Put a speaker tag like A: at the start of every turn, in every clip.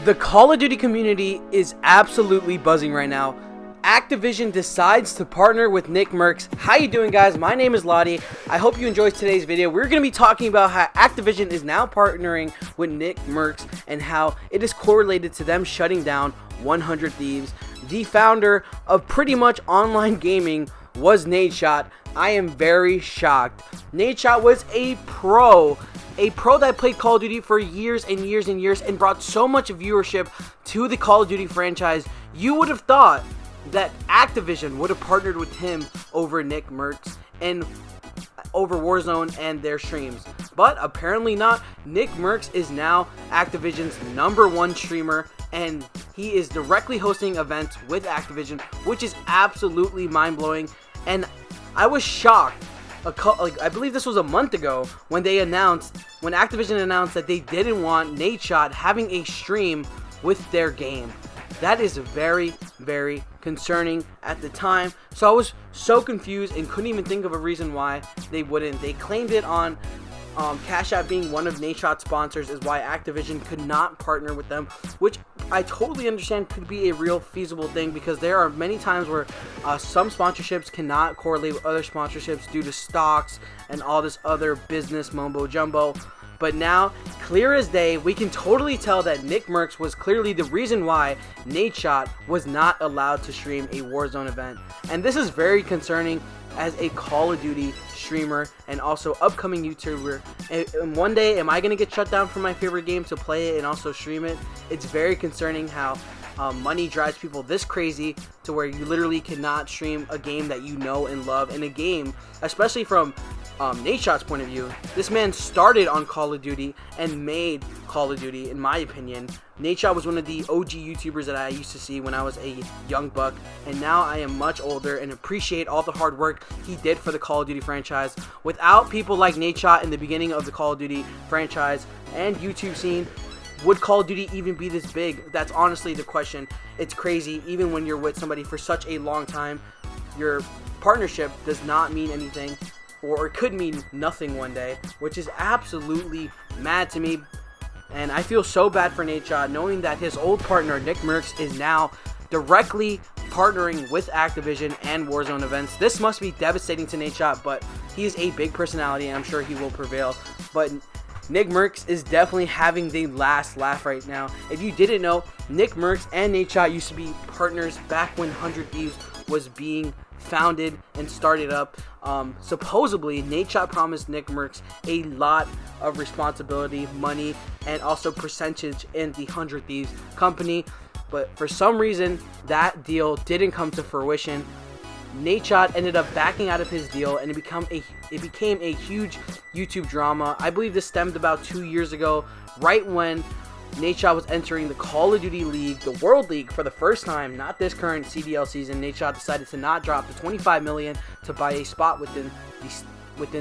A: The Call of Duty community is absolutely buzzing right now. Activision decides to partner with Nickmercs. How you doing, guys? My name is Lottie. I hope you enjoyed today's video. We're going to be talking about how Activision is now partnering with Nickmercs and how it is correlated to them shutting down 100 Thieves. The founder of pretty much online gaming was Nadeshot. I am very shocked. Nadeshot was a pro that played Call of Duty for years and years and years and brought so much viewership to the Call of Duty franchise. You would have thought that Activision would have partnered with him over Nickmercs and over Warzone and their streams, but apparently not. Nickmercs is now Activision's #1 streamer, and he is directly hosting events with Activision, which is absolutely mind-blowing. And I was shocked. I believe this was a month ago when Activision announced that they didn't want Nadeshot having a stream with their game. That is very, very concerning at the time. So I was so confused and couldn't even think of a reason why they wouldn't. They claimed it on Cash App being one of Nadeshot's sponsors is why Activision could not partner with them, which I totally understand could be a real feasible thing, because there are many times where some sponsorships cannot correlate with other sponsorships due to stocks and all this other business mumbo jumbo. But now, clear as day, we can totally tell that Nickmercs was clearly the reason why Nadeshot was not allowed to stream a Warzone event. And this is very concerning as a Call of Duty streamer and also upcoming YouTuber. And one day, am I going to get shut down from my favorite game to play it and also stream it? It's very concerning how money drives people this crazy to where you literally cannot stream a game that you know and love. In a game, especially from Nadeshot's point of view, this man started on Call of Duty and made Call of Duty, in my opinion. Nadeshot was one of the OG YouTubers that I used to see when I was a young buck, and now I am much older and appreciate all the hard work he did for the Call of Duty franchise. Without people like Nadeshot in the beginning of the Call of Duty franchise and YouTube scene, would Call of Duty even be this big? That's honestly the question. It's crazy. Even when you're with somebody for such a long time, your partnership does not mean anything, or it could mean nothing one day, which is absolutely mad to me. And I feel so bad for Nadeshot, knowing that his old partner Nickmercs is now directly partnering with Activision and Warzone events. This must be devastating to Nadeshot, but he is a big personality and I'm sure he will prevail. But Nickmercs is definitely having the last laugh right now. If you didn't know, Nickmercs and Nadeshot used to be partners back when 100 Thieves was being founded and started up. Supposedly, Nadeshot promised Nickmercs a lot of responsibility, money, and also percentage in the 100 Thieves company. But for some reason, that deal didn't come to fruition. Nadeshot ended up backing out of his deal, and it became a huge YouTube drama. I believe this stemmed about 2 years ago, right when Nadeshot was entering the Call of Duty League, the World League, for the first time, not this current CDL season. Nadeshot decided to not drop the $25 million to buy a spot within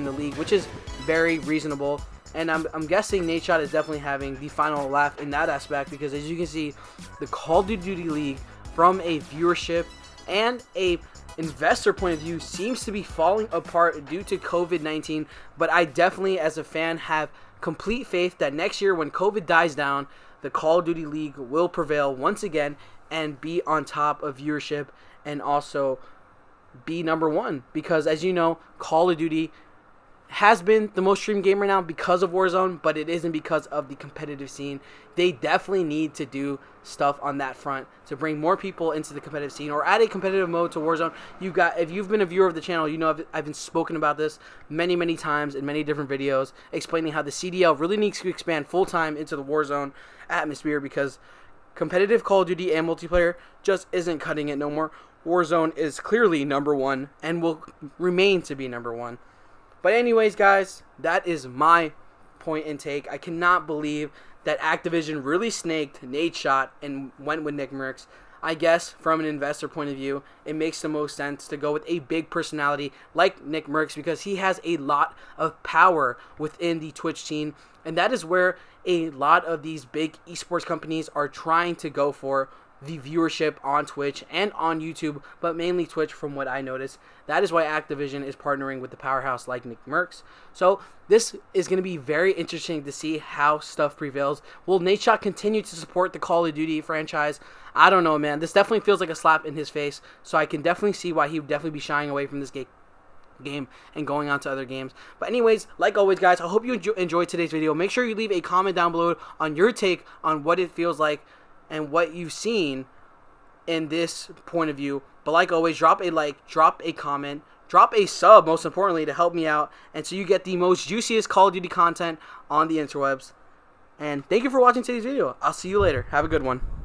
A: the league, which is very reasonable. And I'm guessing Nadeshot is definitely having the final laugh in that aspect, because as you can see, the Call of Duty League, from a viewership and a investor point of view, seems to be falling apart due to COVID-19. But I definitely, as a fan, have complete faith that next year, when COVID dies down, the Call of Duty League will prevail once again and be on top of viewership and also be #1. Because as you know, Call of Duty has been the most streamed game right now because of Warzone, but it isn't because of the competitive scene. They definitely need to do stuff on that front to bring more people into the competitive scene, or add a competitive mode to Warzone. If you've been a viewer of the channel, you know I've been spoken about this many times in many different videos, explaining how the CDL really needs to expand full-time into the Warzone atmosphere, because competitive Call of Duty and multiplayer just isn't cutting it no more. Warzone is clearly #1 and will remain to be #1. But anyways, guys, that is my point and take. I cannot believe that Activision really snaked Nadeshot and went with Nickmercs. I guess from an investor point of view, it makes the most sense to go with a big personality like Nickmercs, because he has a lot of power within the Twitch scene, and that is where a lot of these big esports companies are trying to go for the viewership on Twitch and on YouTube, but mainly Twitch from what I noticed. That is why Activision is partnering with the powerhouse like Nickmercs. So this is going to be very interesting to see how stuff prevails. Will Nadeshot continue to support the Call of Duty franchise? I don't know, man. This definitely feels like a slap in his face, so I can definitely see why he would definitely be shying away from this game and going on to other games. But anyways, like always, guys, I hope you enjoyed today's video. Make sure you leave a comment down below on your take on what it feels like and what you've seen in this point of view. But like always, drop a like, drop a comment, drop a sub, most importantly, to help me out, and so you get the most juiciest Call of Duty content on the interwebs. And thank you for watching today's video. I'll see you later. Have a good one.